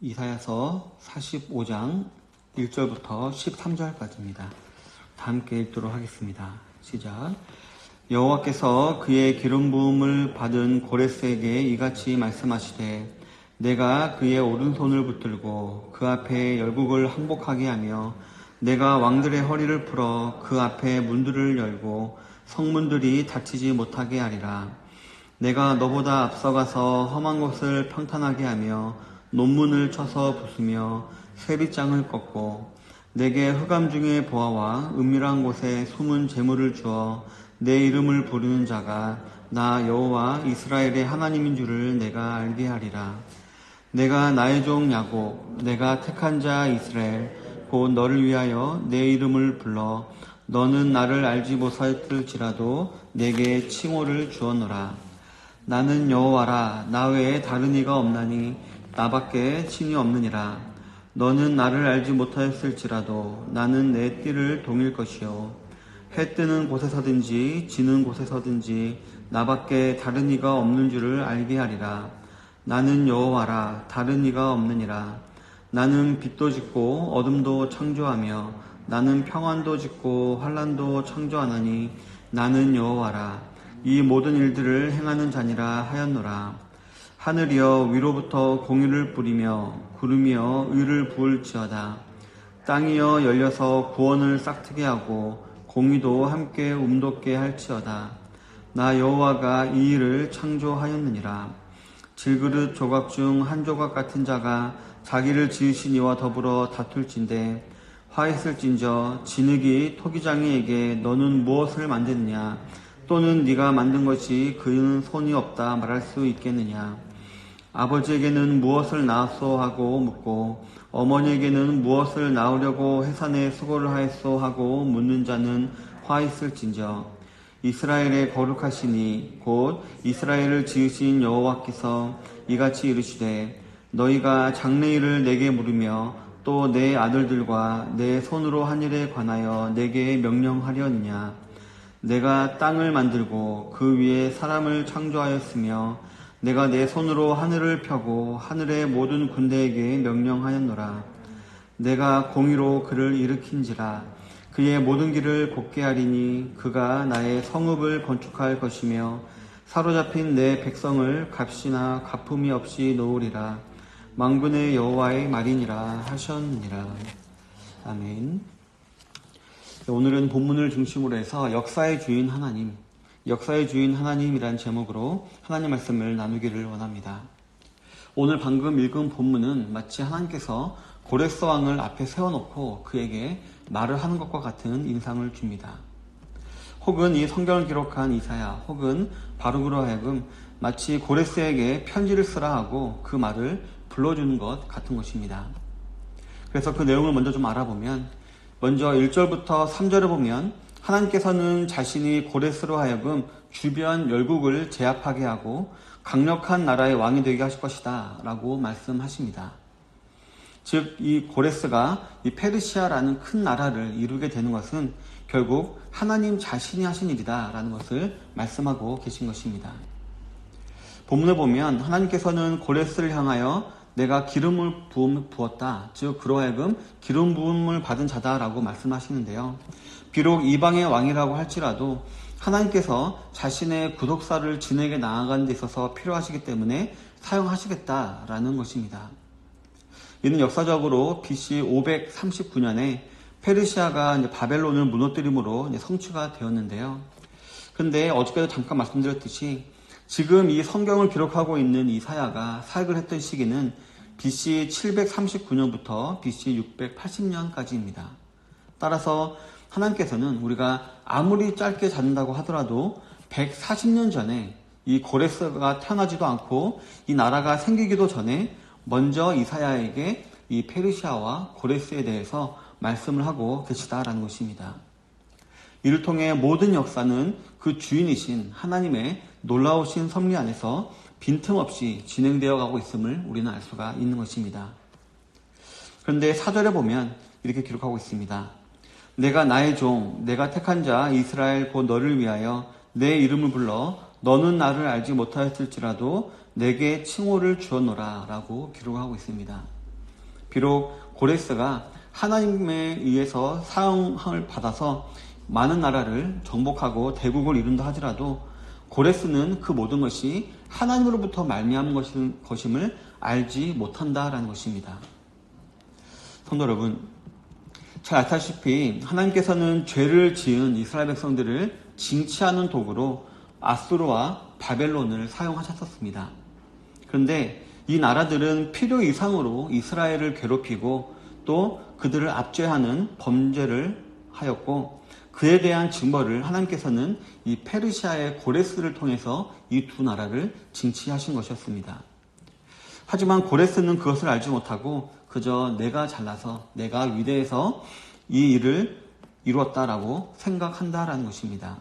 이사야서 45장 1절부터 13절까지입니다. 다 함께 읽도록 하겠습니다. 시작. 여호와께서 그의 기름 부음을 받은 고레스에게 이같이 말씀하시되 내가 그의 오른손을 붙들고 그 앞에 열국을 항복하게 하며 내가 왕들의 허리를 풀어 그 앞에 문들을 열고 성문들이 닫히지 못하게 하리라. 내가 너보다 앞서가서 험한 곳을 평탄하게 하며 논문을 쳐서 부수며 쇠빗장을 꺾고 내게 흑암 중에 보아와 은밀한 곳에 숨은 재물을 주어 내 이름을 부르는 자가 나 여호와 이스라엘의 하나님인 줄을 내가 알게 하리라. 내가 나의 종 야곱 내가 택한 자 이스라엘 곧 너를 위하여 내 이름을 불러 너는 나를 알지 못할지라도 내게 칭호를 주었노라. 나는 여호와라. 나 외에 다른 이가 없나니 나밖에 신이 없느니라. 너는 나를 알지 못하였을지라도 나는 내 띠를 동일 것이요 해 뜨는 곳에서든지 지는 곳에서든지 나밖에 다른 이가 없는 줄을 알게 하리라. 나는 여호와라. 다른 이가 없느니라. 나는 빛도 짓고 어둠도 창조하며 나는 평안도 짓고 환난도 창조하나니 나는 여호와라. 이 모든 일들을 행하는 자니라 하였노라. 하늘이여 위로부터 공의를 뿌리며 구름이여 의를 부을지어다. 땅이여 열려서 구원을 싹트게 하고 공의도 함께 움돋게 할지어다. 나 여호와가 이 일을 창조하였느니라. 질그릇 조각 중 한 조각 같은 자가 자기를 지으신 이와 더불어 다툴진대 화했을진저 진흙이 토기장이에게 너는 무엇을 만드느냐 또는 네가 만든 것이 그는 손이 없다 말할 수 있겠느냐. 아버지에게는 무엇을 낳았소 하고 묻고 어머니에게는 무엇을 낳으려고 해산에 수고를 하였소 하고 묻는 자는 화있을진저 이스라엘의 거룩하시니 곧 이스라엘을 지으신 여호와께서 이같이 이르시되 너희가 장래일을 내게 물으며 또 내 아들들과 내 손으로 한 일에 관하여 내게 명령하려느냐. 내가 땅을 만들고 그 위에 사람을 창조하였으며 내가 내 손으로 하늘을 펴고 하늘의 모든 군대에게 명령하였노라. 내가 공의로 그를 일으킨지라. 그의 모든 길을 곧게 하리니 그가 나의 성읍을 건축할 것이며 사로잡힌 내 백성을 값이나 갚음이 없이 놓으리라. 만군의 여호와의 말이니라 하셨느니라. 아멘. 오늘은 본문을 중심으로 해서 역사의 주인 하나님이란 제목으로 하나님 말씀을 나누기를 원합니다. 오늘 방금 읽은 본문은 마치 하나님께서 고레스 왕을 앞에 세워놓고 그에게 말을 하는 것과 같은 인상을 줍니다. 혹은 이 성경을 기록한 이사야 혹은 바룩으로 하여금 마치 고레스에게 편지를 쓰라 하고 그 말을 불러주는 것 같은 것입니다. 그래서 그 내용을 먼저 좀 알아보면 먼저 1절부터 3절을 보면 하나님께서는 자신이 고레스로 하여금 주변 열국을 제압하게 하고 강력한 나라의 왕이 되게 하실 것이다 라고 말씀하십니다. 즉 이 고레스가 이 페르시아라는 큰 나라를 이루게 되는 것은 결국 하나님 자신이 하신 일이다 라는 것을 말씀하고 계신 것입니다. 본문을 보면 하나님께서는 고레스를 향하여 내가 기름을 부었다. 즉 그로 하여금 기름 부음을 받은 자다라고 말씀하시는데요. 비록 이방의 왕이라고 할지라도 하나님께서 자신의 구속사를 진에게 나아가는 데 있어서 필요하시기 때문에 사용하시겠다라는 것입니다. 이는 역사적으로 BC 539년에 페르시아가 바벨론을 무너뜨림으로 성취가 되었는데요. 그런데 어저께도 잠깐 말씀드렸듯이 지금 이 성경을 기록하고 있는 이사야가 사역을 했던 시기는 BC 739년부터 BC 680년까지입니다. 따라서 하나님께서는 우리가 아무리 짧게 잡는다고 하더라도 140년 전에 이 고레스가 태어나지도 않고 이 나라가 생기기도 전에 먼저 이사야에게 이 페르시아와 고레스에 대해서 말씀을 하고 계시다라는 것입니다. 이를 통해 모든 역사는 그 주인이신 하나님의 놀라우신 섭리 안에서 빈틈없이 진행되어 가고 있음을 우리는 알 수가 있는 것입니다. 그런데 4절에 보면 이렇게 기록하고 있습니다. 내가 나의 종, 내가 택한 자 이스라엘 곧 너를 위하여 내 이름을 불러 너는 나를 알지 못하였을지라도 내게 칭호를 주었노라 라고 기록하고 있습니다. 비록 고레스가 하나님에 의해서 사용을 받아서 많은 나라를 정복하고 대국을 이룬다 하더라도 고레스는 그 모든 것이 하나님으로부터 말미암은 것임을 알지 못한다라는 것입니다. 성도 여러분, 잘 아시다시피 하나님께서는 죄를 지은 이스라엘 백성들을 징치하는 도구로 아수르와 바벨론을 사용하셨습니다. 그런데 이 나라들은 필요 이상으로 이스라엘을 괴롭히고 또 그들을 압제하는 범죄를 하였고, 그에 대한 증거를 하나님께서는 이 페르시아의 고레스를 통해서 이 두 나라를 징치하신 것이었습니다. 하지만 고레스는 그것을 알지 못하고 그저 내가 잘나서 내가 위대해서 이 일을 이루었다라고 생각한다라는 것입니다.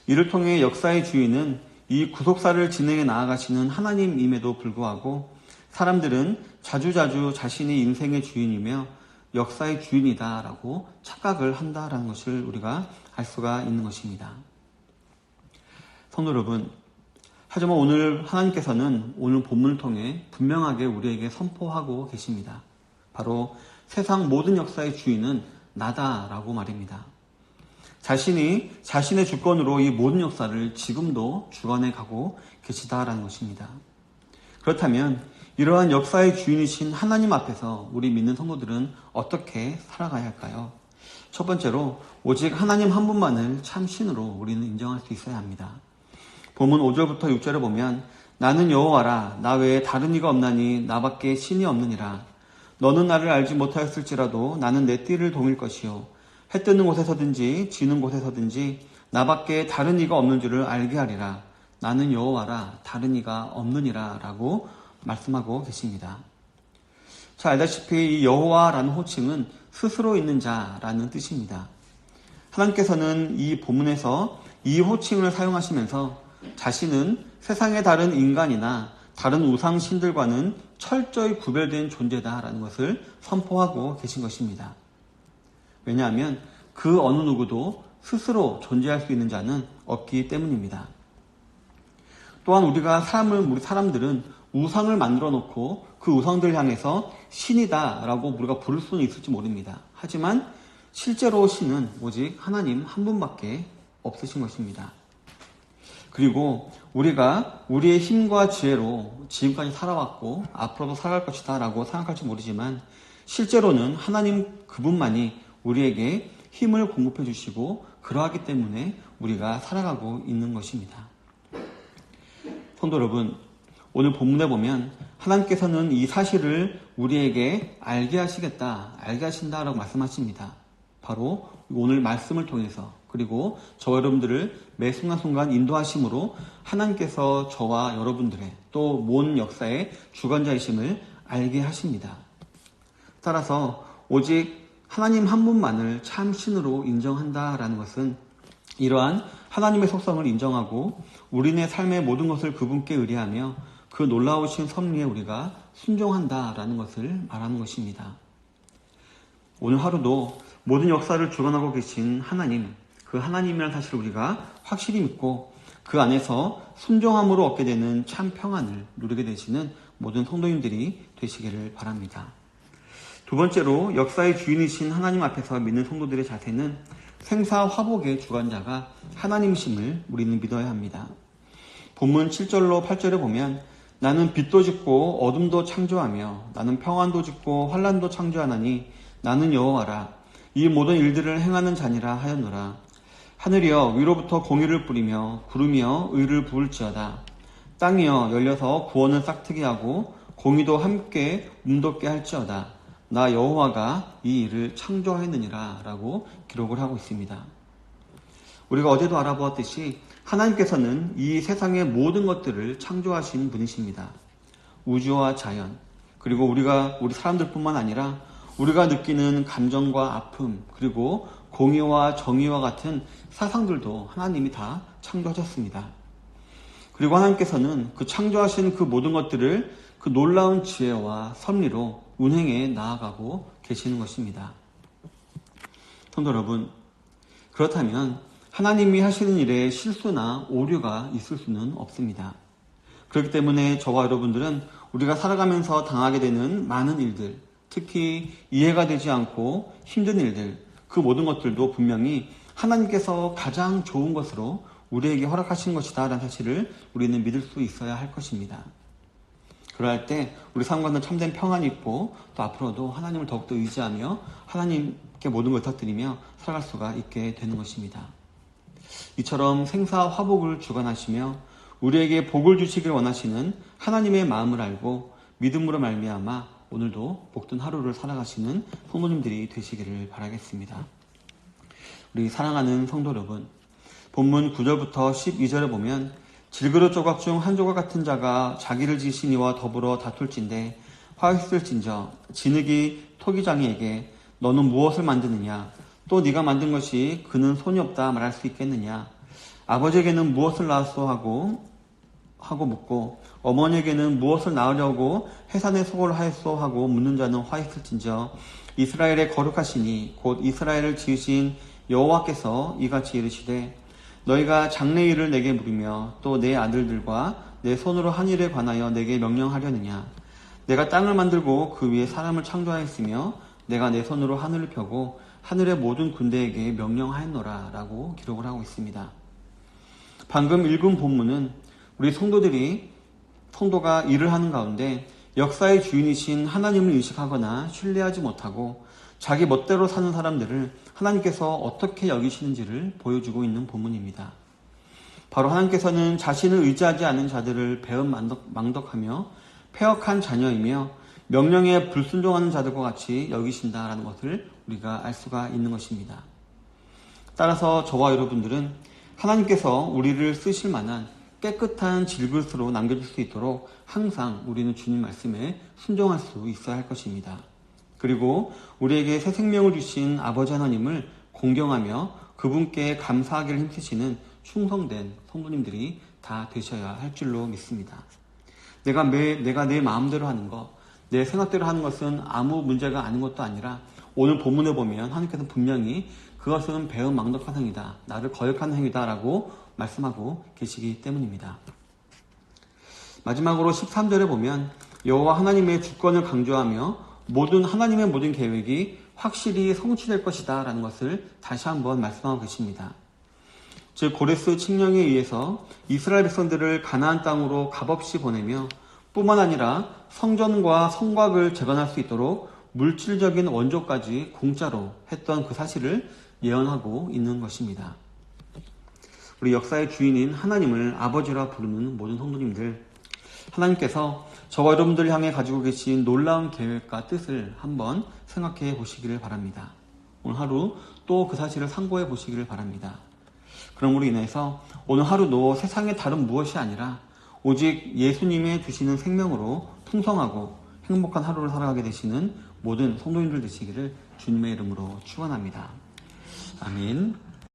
이를 통해 역사의 주인은 이 구속사를 진행해 나아가시는 하나님임에도 불구하고 사람들은 자주자주 자신이 인생의 주인이며 역사의 주인이다라고 착각을 한다라는 것을 우리가 알 수가 있는 것입니다. 성도 여러분, 하지만 오늘 하나님께서는 오늘 본문을 통해 분명하게 우리에게 선포하고 계십니다. 바로 세상 모든 역사의 주인은 나다라고 말입니다. 자신이 자신의 주권으로 이 모든 역사를 지금도 주관해 가고 계시다라는 것입니다. 그렇다면 이러한 역사의 주인이신 하나님 앞에서 우리 믿는 성도들은 어떻게 살아가야 할까요? 첫 번째로 오직 하나님 한 분만을 참 신으로 우리는 인정할 수 있어야 합니다. 본문 5절부터 6절을 보면 나는 여호와라 나 외에 다른 이가 없나니 나밖에 신이 없느니라. 너는 나를 알지 못하였을지라도 나는 내 띠를 동일 것이요 해 뜨는 곳에서든지 지는 곳에서든지 나밖에 다른 이가 없는 줄을 알게 하리라. 나는 여호와라 다른 이가 없느니라 라고 말씀하고 계십니다. 자, 알다시피 이 여호와라는 호칭은 스스로 있는 자라는 뜻입니다. 하나님께서는 이 본문에서 이 호칭을 사용하시면서 자신은 세상의 다른 인간이나 다른 우상신들과는 철저히 구별된 존재다라는 것을 선포하고 계신 것입니다. 왜냐하면 그 어느 누구도 스스로 존재할 수 있는 자는 없기 때문입니다. 또한 우리 사람들은 우상을 만들어 놓고 그 우상들 향해서 신이다라고 우리가 부를 수는 있을지 모릅니다. 하지만 실제로 신은 오직 하나님 한 분밖에 없으신 것입니다. 그리고 우리가 우리의 힘과 지혜로 지금까지 살아왔고 앞으로도 살아갈 것이다 라고 생각할지 모르지만 실제로는 하나님 그분만이 우리에게 힘을 공급해 주시고 그러하기 때문에 우리가 살아가고 있는 것입니다. 성도 여러분, 오늘 본문에 보면 하나님께서는 이 사실을 우리에게 알게 하신다라고 말씀하십니다. 바로 오늘 말씀을 통해서 그리고 저와 여러분들을 매 순간순간 인도하심으로 하나님께서 저와 여러분들의 또 모든 역사의 주관자이심을 알게 하십니다. 따라서 오직 하나님 한 분만을 참 신으로 인정한다라는 것은 이러한 하나님의 속성을 인정하고 우리네 삶의 모든 것을 그분께 의뢰하며 그 놀라우신 섭리에 우리가 순종한다라는 것을 말하는 것입니다. 오늘 하루도 모든 역사를 주관하고 계신 하나님, 그 하나님이라는 사실을 우리가 확실히 믿고 그 안에서 순종함으로 얻게 되는 참 평안을 누리게 되시는 모든 성도님들이 되시기를 바랍니다. 두 번째로 역사의 주인이신 하나님 앞에서 믿는 성도들의 자세는 생사화복의 주관자가 하나님이심을 우리는 믿어야 합니다. 본문 7절로 8절에 보면 나는 빛도 짓고 어둠도 창조하며 나는 평안도 짓고 환난도 창조하나니 나는 여호와라 이 모든 일들을 행하는 자니라 하였노라. 하늘이여 위로부터 공의를 뿌리며 구름이여 의를 부을지어다. 땅이여 열려서 구원을 싹트게 하고 공의도 함께 움돋게 할지어다. 나 여호와가 이 일을 창조하였느니라 라고 기록을 하고 있습니다. 우리가 어제도 알아보았듯이 하나님께서는 이 세상의 모든 것들을 창조하신 분이십니다. 우주와 자연, 그리고 우리 사람들뿐만 아니라 우리가 느끼는 감정과 아픔, 그리고 공의와 정의와 같은 사상들도 하나님이 다 창조하셨습니다. 그리고 하나님께서는 그 창조하신 그 모든 것들을 그 놀라운 지혜와 섭리로 운행해 나아가고 계시는 것입니다. 성도 여러분, 그렇다면 하나님이 하시는 일에 실수나 오류가 있을 수는 없습니다. 그렇기 때문에 저와 여러분들은 우리가 살아가면서 당하게 되는 많은 일들, 특히 이해가 되지 않고 힘든 일들, 그 모든 것들도 분명히 하나님께서 가장 좋은 것으로 우리에게 허락하신 것이다 라는 사실을 우리는 믿을 수 있어야 할 것입니다. 그럴 때 우리 삶 가운데 참된 평안이 있고 또 앞으로도 하나님을 더욱더 의지하며 하나님께 모든 걸 터뜨리며 살아갈 수가 있게 되는 것입니다. 이처럼 생사 화복을 주관하시며 우리에게 복을 주시길 원하시는 하나님의 마음을 알고 믿음으로 말미암아 오늘도 복된 하루를 살아가시는 성도님들이 되시기를 바라겠습니다. 우리 사랑하는 성도 여러분, 본문 9절부터 12절에 보면 질그릇 조각 중 한 조각 같은 자가 자기를 지신 이와 더불어 다툴진대 화했을진저 진흙이 토기장이에게 너는 무엇을 만드느냐 또 네가 만든 것이 그는 손이 없다 말할 수 있겠느냐 아버지에게는 무엇을 낳았소 하고 묻고 어머니에게는 무엇을 낳으려고 해산의 소고를 하였소 하고 묻는 자는 화했을진저 이스라엘의 거룩하시니 곧 이스라엘을 지으신 여호와께서 이같이 이르시되 너희가 장래일을 내게 물으며 또 내 아들들과 내 손으로 한 일에 관하여 내게 명령하려느냐 내가 땅을 만들고 그 위에 사람을 창조하였으며 내가 내 손으로 하늘을 펴고 하늘의 모든 군대에게 명령하였노라 라고 기록을 하고 있습니다. 방금 읽은 본문은 우리 성도가 일을 하는 가운데 역사의 주인이신 하나님을 의식하거나 신뢰하지 못하고 자기 멋대로 사는 사람들을 하나님께서 어떻게 여기시는지를 보여주고 있는 본문입니다. 바로 하나님께서는 자신을 의지하지 않은 자들을 배은망덕하며 패역한 자녀이며 명령에 불순종하는 자들과 같이 여기신다라는 것을 우리가 알 수가 있는 것입니다. 따라서 저와 여러분들은 하나님께서 우리를 쓰실 만한 깨끗한 질그릇으로 남겨줄 수 있도록 항상 우리는 주님 말씀에 순종할 수 있어야 할 것입니다. 그리고 우리에게 새 생명을 주신 아버지 하나님을 공경하며 그분께 감사하기를 힘쓰시는 충성된 성도님들이 다 되셔야 할 줄로 믿습니다. 내가 내 마음대로 하는 것, 내 생각대로 하는 것은 아무 문제가 아닌 것도 아니라 오늘 본문에 보면 하나님께서 분명히 그것은 배은망덕한 행위다, 나를 거역하는 행위다 라고 말씀하고 계시기 때문입니다. 마지막으로 13절에 보면 여호와 하나님의 주권을 강조하며 하나님의 모든 계획이 확실히 성취될 것이다 라는 것을 다시 한번 말씀하고 계십니다. 즉 고레스 칙령에 의해서 이스라엘 백성들을 가나안 땅으로 값없이 보내며 뿐만 아니라 성전과 성곽을 재건할 수 있도록 물질적인 원조까지 공짜로 했던 그 사실을 예언하고 있는 것입니다. 우리 역사의 주인인 하나님을 아버지라 부르는 모든 성도님들, 하나님께서 저와 여러분들을 향해 가지고 계신 놀라운 계획과 뜻을 한번 생각해 보시기를 바랍니다. 오늘 하루 또 그 사실을 상고해 보시기를 바랍니다. 그럼으로 인해서 오늘 하루도 세상의 다른 무엇이 아니라 오직 예수님의 주시는 생명으로 풍성하고 행복한 하루를 살아가게 되시는 모든 성도님들 되시기를 주님의 이름으로 축원합니다. 아멘.